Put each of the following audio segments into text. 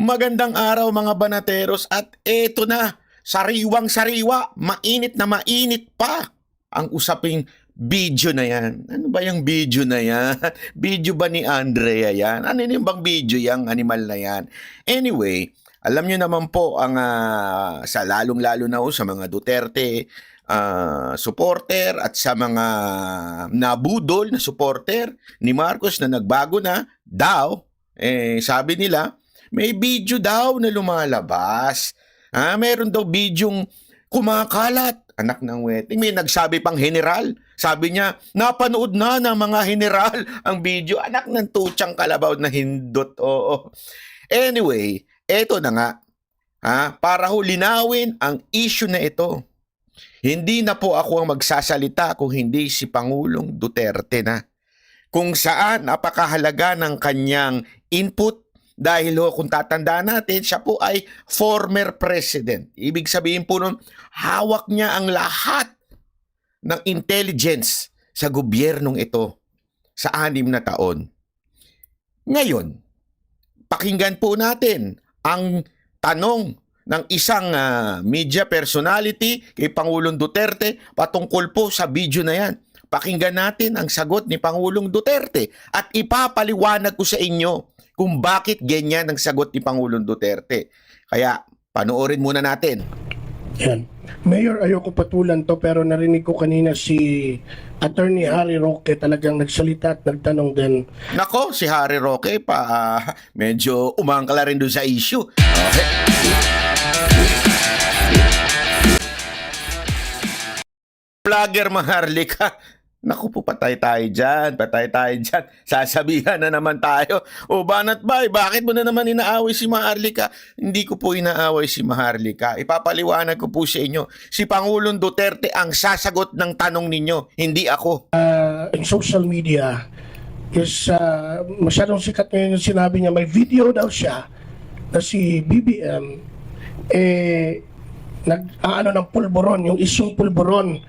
Magandang araw mga banateros at eto na, sariwang-sariwa, mainit na mainit pa ang usaping video na yan. Ano ba yung video na yan? Video ba ni Andrea yan? Ano yung bang video yung animal na yan? Anyway, alam nyo naman po ang sa lalong-lalo na sa mga Duterte supporter at sa mga nabudol na supporter ni Marcos na nagbago na daw, sabi nila, may video daw na lumalabas. Meron daw bidyong kumakalat. Anak ng wedding. May nagsabi pang general. Sabi niya, napanood na ng mga general ang video. Anak ng tutsang kalabaw na hindot. Oo. Anyway, eto na nga. Para ho linawin ang issue na ito. Hindi na po ako ang magsasalita kung hindi si Pangulong Duterte na. Kung saan napakahalaga ng kanyang input. Dahil kung tatandaan natin, siya po ay former president. Ibig sabihin po nun, hawak niya ang lahat ng intelligence sa gobyernong ito sa 6 na taon. Ngayon, pakinggan po natin ang tanong ng isang media personality kay Pangulong Duterte patungkol po sa video na yan. Pakinggan natin ang sagot ni Pangulong Duterte at ipapaliwanag ko sa inyo kung bakit ganyan ang sagot ni Pangulong Duterte. Kaya, panoorin muna natin. Yan. Mayor, ayoko patulan to pero narinig ko kanina si Attorney Harry Roque talagang nagsalita at nagtanong din. Nako, si Harry Roque medyo umangkala rin doon sa issue. Okay. Vlogger Maharlika. Naku po, patay tayo dyan. Sasabihan na naman tayo. O Banat Bay, bakit mo na naman inaaway si Maharlika? Hindi ko po inaaway si Maharlika. Ipapaliwanag ko po sa inyo. Si Pangulong Duterte ang sasagot ng tanong ninyo, hindi ako. In social media is masyadong sikat ngayon yung sinabi niya may video daw siya na si BBM nag-ano ng pulburon, yung isyong pulburon.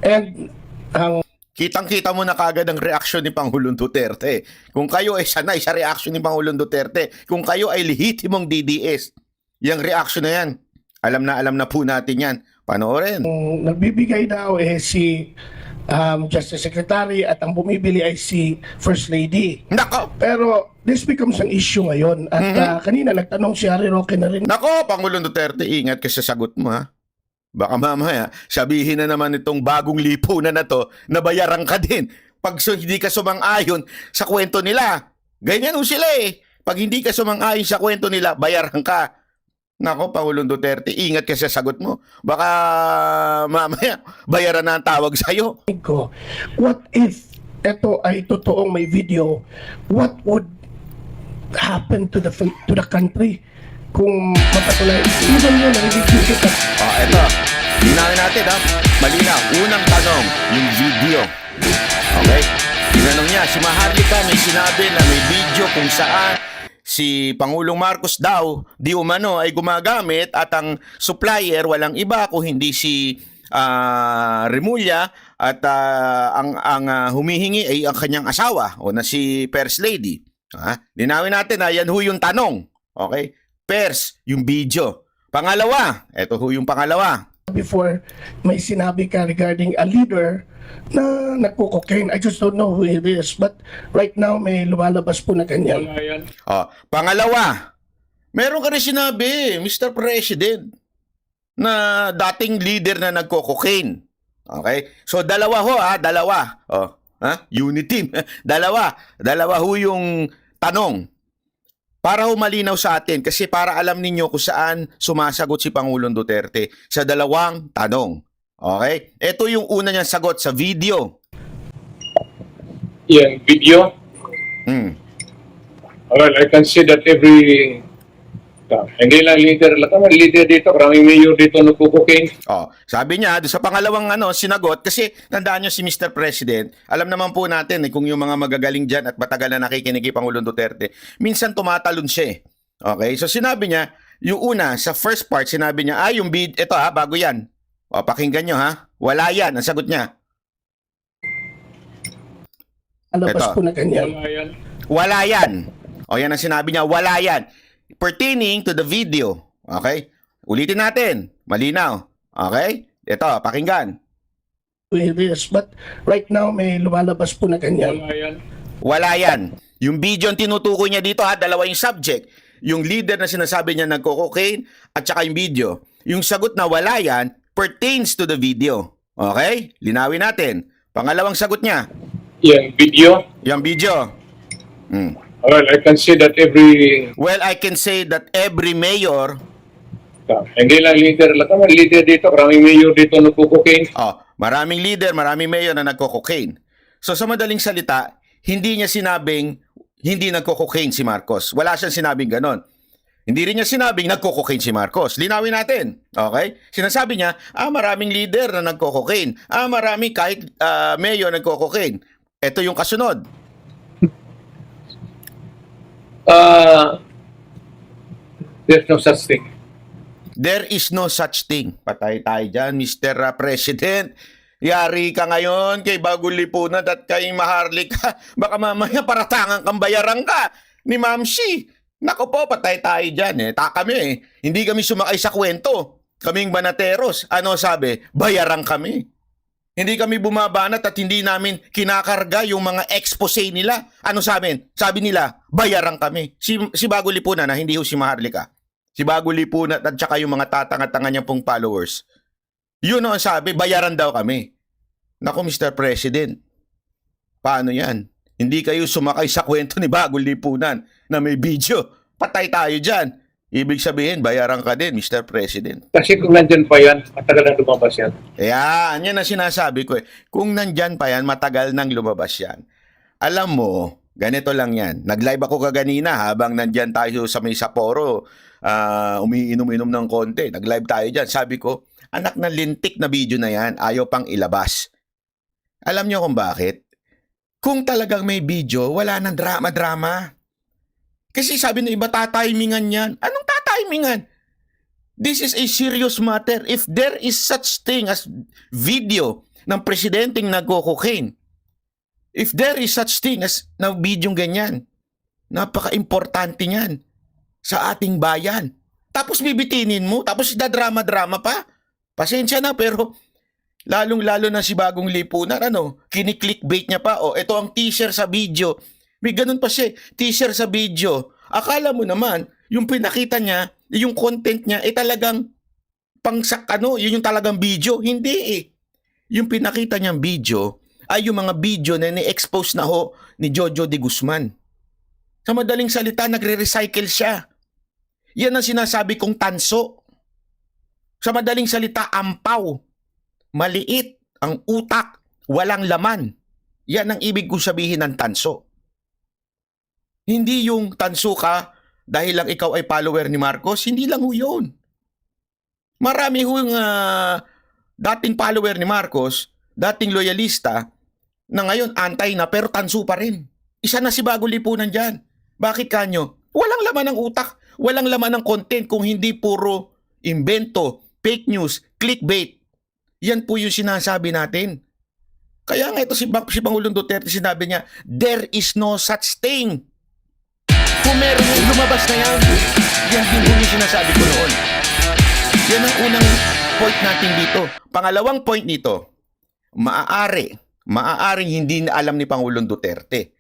And ang Kitang-kita mo na kagad ang reaksyon ni Pangulong Duterte. Kung kayo ay sanay sa reaksyon ni Pangulong Duterte, kung kayo ay lehitimong DDS, yung reaksyon na yan, alam na po natin yan. Panoorin. Nagbibigay daw si Justice Secretary at ang bumibili ay si First Lady. Nako! Pero this becomes an issue ngayon. At kanina nagtanong si Harry Roque na rin. Nako, Pangulong Duterte, ingat ka sa sagot mo ha. Baka mamaya, sabihin na naman itong bagong lipunan na to, na bayaran ka din. Pag hindi ka sumang-ayon sa kwento nila. Ganyan sila eh. Pag hindi ka sumang-ayon sa kwento nila, bayaran ka. Nako, Pangulong Duterte, ingat ka sa sagot mo. Baka mamaya, bayaran na ang tawag sa'yo. What if ito ay totoong may video? What would happen to the country? Kung mapatuloy, even yun, narinig kita. Eto, linawin natin ha. Malinaw, unang tanong, yung video. Okay? Tinanong niya, si Maharlika may sinabi na may video kung saan si Pangulong Marcos daw, di umano ay gumagamit at ang supplier walang iba kung hindi si Remulla at ang humihingi ay ang kanyang asawa o na si First Lady. Linawin natin na yan ho yung tanong. Okay? First, yung video. Pangalawa, eto ho yung pangalawa. Before, may sinabi ka regarding a leader na nagko-cocaine. I just don't know who it is. But right now, may lumalabas po na ganyan. Pangalawa, meron ka rin sinabi, Mr. President, na dating leader na nagko-cocaine. Okay? So, dalawa ho dalawa. Unity team. Dalawa ho yung tanong. Para malinaw sa atin, kasi para alam ninyo kung saan sumasagot si Pangulong Duterte sa dalawang tanong. Okay? Ito yung una niyang sagot sa video. Yung video? Well, I can see that every... hindi lang leader. Lahat leader dito. Karaming mayor dito nagkukukin. Sabi niya, doon sa pangalawang sinagot, kasi tandaan niyo si Mr. President, alam naman po natin kung yung mga magagaling dyan at matagal na nakikinig kay Pangulong Duterte, minsan tumatalon siya. Okay? So sinabi niya, yung una, sa first part, sinabi niya, yung bid, ito bago yan. Pakinggan niyo wala yan, ang sagot niya. Alabas po na ganyan. Wala yan. Yan ang sinabi niya, wala yan. pertaining to the video. Okay? Ulitin natin. Malinaw. Okay? Ito, pakinggan. Yes, but right now may lumalabas po na ganyan. Wala yan. Wala yan. Yung video ang tinutukoy niya dito, dalawa yung subject. Yung leader na sinasabi niya nagko-cocaine at saka yung video. Yung sagot na wala yan pertains to the video. Okay? Linawin natin. Pangalawang sagot niya, Yung video. yung video. Well, I can say that every Well, I can say that every mayor, hindi lang leader lang naman leader dito, maraming mayor dito nagko-cocaine. maraming leader, maraming mayor na nagko-cocaine. So sa madaling salita, hindi niya sinabing hindi nagko-cocaine si Marcos. Wala siyang sinabing ganon. Hindi rin niya sinabing nagko-cocaine si Marcos. Linawin natin. Okay? Sinasabi niya, maraming leader na nagko-cocaine. Maraming kahit mayor nagko-cocaine. Ito yung kasunod. There's no such thing. There is no such thing. Patay tayo dyan, Mr. President. Yari ka ngayon kay Bagong Lipunan at kay Maharlika. Baka mamaya paratangan kang bayaran ka ni Ma'am Shi. Nako po, patay tayo dyan. Kami. Hindi kami sumakay sa kwento. Kaming banateros. Ano sabi? Bayaran kami. Hindi kami bumabanat at hindi namin kinakarga yung mga expose nila. Ano sabi? Sabi nila, bayaran kami. Si Bagong Lipunan na hindi ho si Maharlika. Si Bagong Lipunan at saka yung mga tatanga-tanga niya pong followers. Yun ang sabi, bayaran daw kami. Naku, Mr. President, paano yan? Hindi kayo sumakay sa kwento ni Bagong Lipunan na may video. Patay tayo dyan. Ibig sabihin, bayaran ka din, Mr. President. Kasi kung nandyan pa yan, matagal na lumabas yan. Yan ang sinasabi ko. Kung nandyan pa yan, matagal nang lumabas yan. Alam mo, ganito lang yan. Nag-live ako kaganina habang nandyan tayo sa may Sapporo. Umiinom-inom ng konti. Nag-live tayo dyan. Sabi ko, anak ng lintik na video na yan, ayaw pang ilabas. Alam niyo kung bakit? Kung talagang may video, wala nang drama-drama. Kasi sabi ng iba, tatimingan yan. Anong tatimingan? This is a serious matter. If there is such thing as video ng presidenteng nagko-cocaine, if there is such thing as na video ganyan, napaka-importante niyan sa ating bayan. Tapos bibitinin mo, tapos dadrama-drama pa. Pasensya na, pero lalong-lalo na si Bagong Lipunan, kini-clickbait niya pa. Ito ang teaser sa video. May ganun pa siya, teaser sa video. Akala mo naman, yung pinakita niya, yung content niya, talagang yun yung talagang video. Hindi Yung pinakita niyang video ay yung mga video na ni-expose na ho ni Jojo de Guzman. Sa madaling salita, nagre-recycle siya. Yan ang sinasabi kong tanso. Sa madaling salita, ampaw. Maliit ang utak, walang laman. Yan ang ibig kong sabihin ng tanso. Hindi yung tanso ka dahil lang ikaw ay follower ni Marcos. Hindi lang ho yun. Marami hong dating follower ni Marcos, dating loyalista, na ngayon antay na pero tanso pa rin. Isa na si Bagong Lipunan dyan. Bakit kanyo? Walang laman ng utak, walang laman ng content kung hindi puro invento, fake news, clickbait. Yan po yung sinasabi natin. Kaya nga ito si Pangulong Duterte, sinabi niya, there is no such thing. Kung meron yung lumabas na yan, yan din po yung sinasabi ko noon. Yan ang unang point natin dito. Pangalawang point nito, maaaring hindi na alam ni Pangulong Duterte